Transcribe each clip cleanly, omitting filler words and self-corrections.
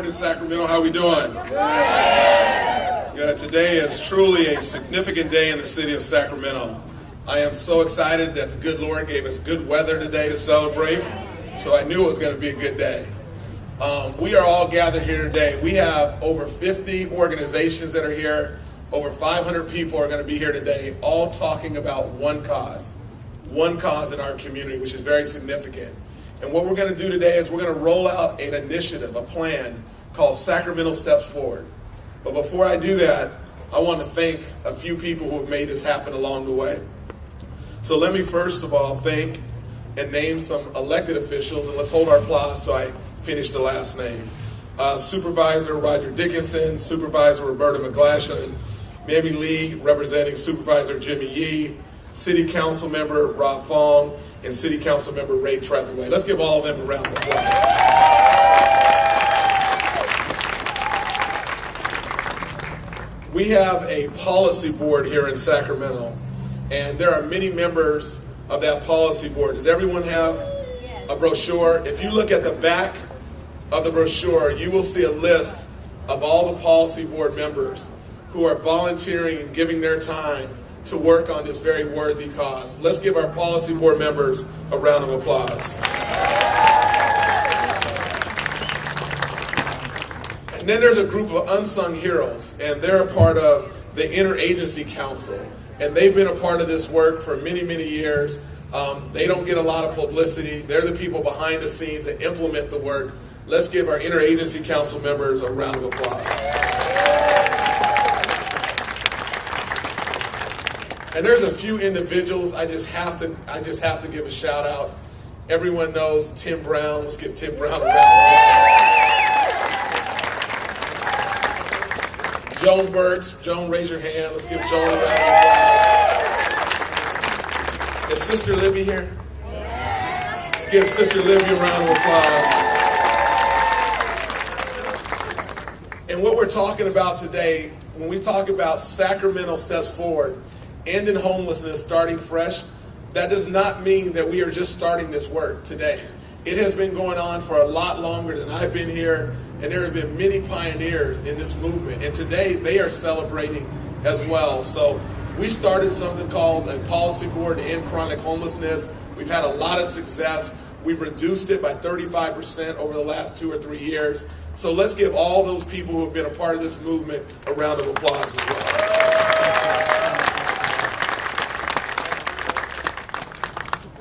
morning, Sacramento. How we doing? Good. Today is truly a significant day in the city of Sacramento. I am so excited that the good Lord gave us good weather today to celebrate, so I knew it was going to be a good day. We are all gathered here today. We have over 50 organizations that are here. Over 500 people are going to be here today, all talking about one cause in our community, which is very significant. And what we're going to do today is we're going to roll out an initiative, a plan called Sacramento Steps Forward. But before I do that, I want to thank a few people who have made this happen along the way. So let me first of all thank and name some elected officials, and let's hold our applause till I finish the last name. Supervisor Roger Dickinson, Supervisor Roberta McGlashan, Mamie Lee representing Supervisor Jimmy Yee, City Council Member Rob Fong, and City Council Member Ray Tretheway. Let's give all of them a round of applause. We have a policy board here in Sacramento, and there are many members of that policy board. Does everyone have a brochure? If you look at the back of the brochure, you will see a list of all the policy board members who are volunteering and giving their time to work on this very worthy cause. Let's give our policy board members a round of applause. And then there's a group of unsung heroes, and they're a part of the Interagency Council. And they've been a part of this work for many, many years. They don't get a lot of publicity. They're the people behind the scenes that implement the work. Let's give our Interagency Council members a round of applause. And there's a few individuals I just have to give a shout out. Everyone knows Tim Brown. Let's give Tim Brown a round of applause. Joan Burks. Joan, raise your hand. Let's give Joan a round of applause. Is Sister Libby here? Yes. Let's give Sister Libby a round of applause. And what we're talking about today, when we talk about Sacramento Steps Forward, ending homelessness, starting fresh, that does not mean that we are just starting this work today. It has been going on for a lot longer than I've been here, and there have been many pioneers in this movement, and today they are celebrating as well. So we started something called a policy board to end chronic homelessness. We've had a lot of success. We've reduced it by 35% over the last 2 or 3 years. So let's give all those people who have been a part of this movement a round of applause as well.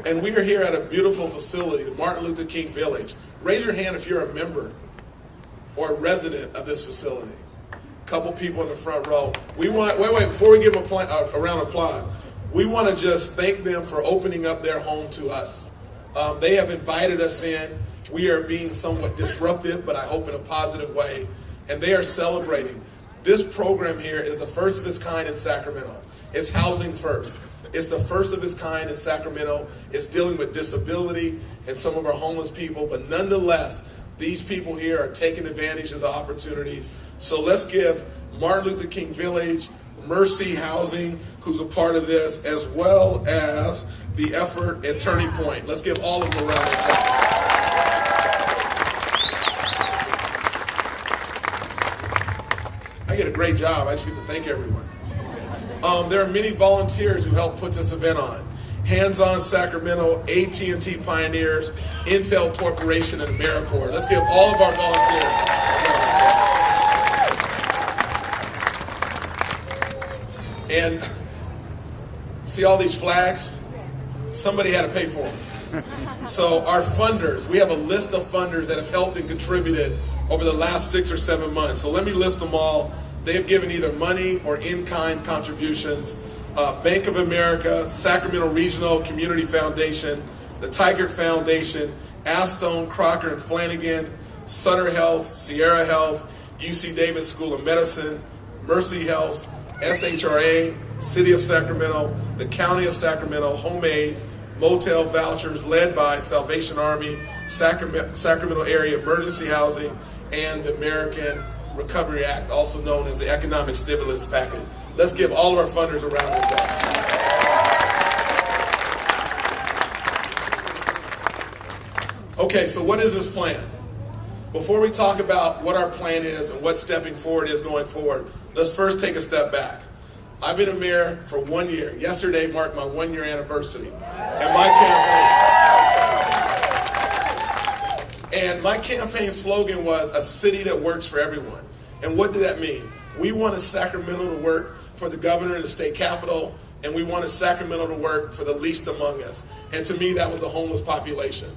And we are here at a beautiful facility, the Martin Luther King Village. Raise your hand if you're a member or a resident of this facility. A couple people in the front row. Before we give them a round of applause, we want to just thank them for opening up their home to us. They have invited us in. We are being somewhat disruptive, but I hope in a positive way. And they are celebrating. This program here is the first of its kind in Sacramento. It's Housing First. It's the first of its kind in Sacramento. It's dealing with disability and some of our homeless people, but nonetheless, these people here are taking advantage of the opportunities. So let's give Martin Luther King Village, Mercy Housing, who's a part of this, as well as the effort and Turning Point. Let's give all of them a round of applause. I get a great job. I just get to thank everyone. There are many volunteers who helped put this event on. Hands On Sacramento, AT&T Pioneers, Intel Corporation, and AmeriCorps. Let's give all of our volunteers a round of applause. And see all these flags? Somebody had to pay for them. So our funders, we have a list of funders that have helped and contributed over the last 6 or 7 months. So let me list them all. They have given either money or in-kind contributions. Bank of America, Sacramento Regional Community Foundation, the Tigert Foundation, Astone, Crocker and Flanagan, Sutter Health, Sierra Health, UC Davis School of Medicine, Mercy Health, SHRA, City of Sacramento, the County of Sacramento, Homemade, Motel Vouchers led by Salvation Army, Sacramento Area Emergency Housing, and the American Recovery Act, also known as the Economic Stimulus Package. Let's give all of our funders a round of applause. Okay, so what is this plan? Before we talk about what our plan is and what stepping forward is going forward, let's first take a step back. I've been a mayor for 1 year. Yesterday marked my 1 year anniversary. And my campaign slogan was a city that works for everyone. And what did that mean? We wanted Sacramento to work for the governor and the state capitol, and we wanted Sacramento to work for the least among us. And to me, that was the homeless population.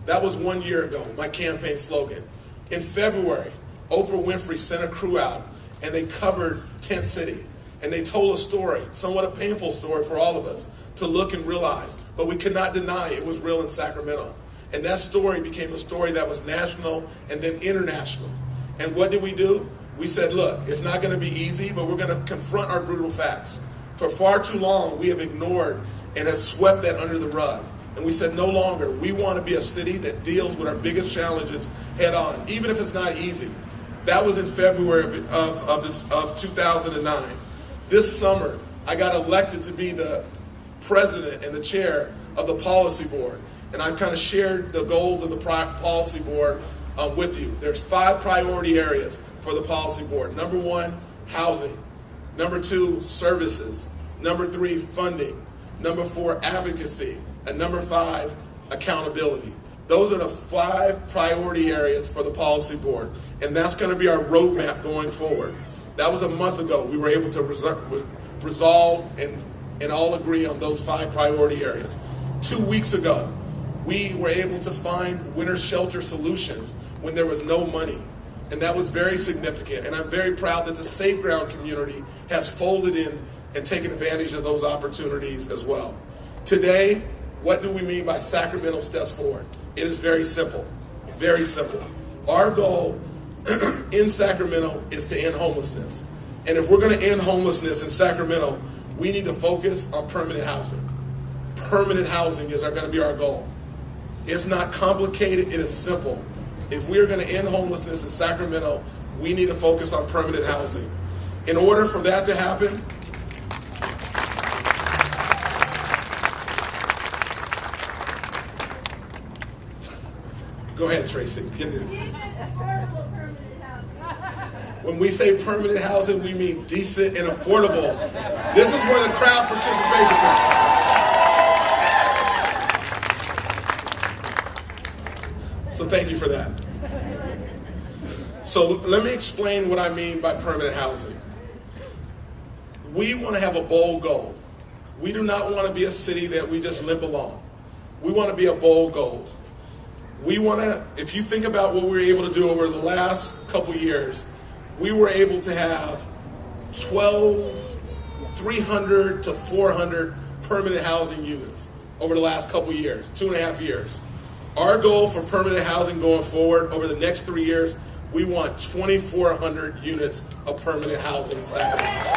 That was 1 year ago, my campaign slogan. In February, Oprah Winfrey sent a crew out, and they covered Tent City. And they told a story, somewhat a painful story for all of us, to look and realize. But we could not deny it was real in Sacramento. And that story became a story that was national and then international. And what did we do? We said, look, it's not going to be easy, but we're going to confront our brutal facts. For far too long, we have ignored and have swept that under the rug. And we said, no longer. We want to be a city that deals with our biggest challenges head on, even if it's not easy. That was in February of 2009. This summer, I got elected to be the president and the chair of the policy board. And I've kind of shared the goals of the policy board with you. There's 5 priority areas for the policy board. Number 1, housing. Number 2, services. Number 3, funding. Number 4, advocacy. And number 5, accountability. Those are the 5 priority areas for the policy board. And that's going to be our roadmap going forward. That was a month ago. We were able to resolve and all agree on those 5 priority areas. 2 weeks ago, we were able to find winter shelter solutions when there was no money. And that was very significant. And I'm very proud that the Safe Ground community has folded in and taken advantage of those opportunities as well. Today, what do we mean by Sacramento steps forward? It is very simple, very simple. Our goal in Sacramento is to end homelessness. And if we're going to end homelessness in Sacramento, we need to focus on permanent housing. Permanent housing is going to be our goal. It's not complicated, it is simple. If we're going to end homelessness in Sacramento, we need to focus on permanent housing. In order for that to happen, go ahead, Tracy, get it in. When we say permanent housing, we mean decent and affordable. This is where the crowd participation comes. So thank you for that. So let me explain what I mean by permanent housing. We want to have a bold goal. We do not want to be a city that we just limp along. We want to be a bold goal. We want to, if you think about what we were able to do over the last couple years, we were able to have 300 to 400 permanent housing units over the last couple years, 2.5 years. Our goal for permanent housing going forward over the next 3 years, we want 2,400 units of permanent housing in Sacramento.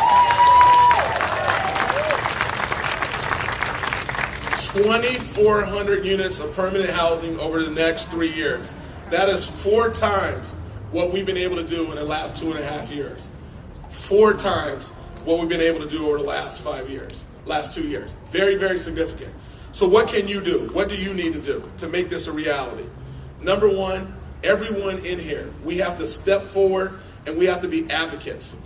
2,400 units of permanent housing over the next 3 years. That is 4 times what we've been able to do in the last 2.5 years. 4 times what we've been able to do over the last 5 years, last 2 years. Very, very significant. So what can you do? What do you need to do to make this a reality? Number 1, everyone in here, we have to step forward and we have to be advocates.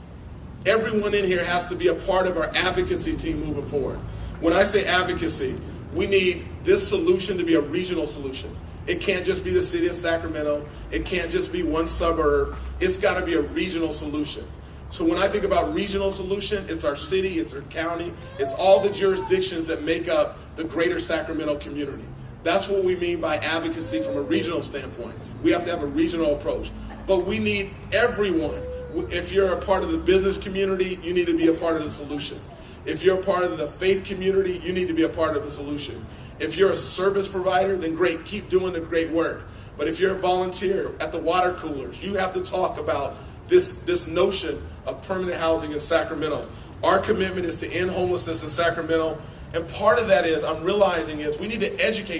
Everyone in here has to be a part of our advocacy team moving forward. When I say advocacy, we need this solution to be a regional solution. It can't just be the city of Sacramento. It can't just be one suburb. It's got to be a regional solution. So when I think about regional solution, it's our city, it's our county, it's all the jurisdictions that make up the greater Sacramento community. That's what we mean by advocacy from a regional standpoint. We have to have a regional approach. But we need everyone. If you're a part of the business community, you need to be a part of the solution. If you're a part of the faith community, you need to be a part of the solution. If you're a service provider, then great, keep doing the great work. But if you're a volunteer at the water coolers, you have to talk about this notion of permanent housing in Sacramento. Our commitment is to end homelessness in Sacramento. And part of that is, I'm realizing is we need to educate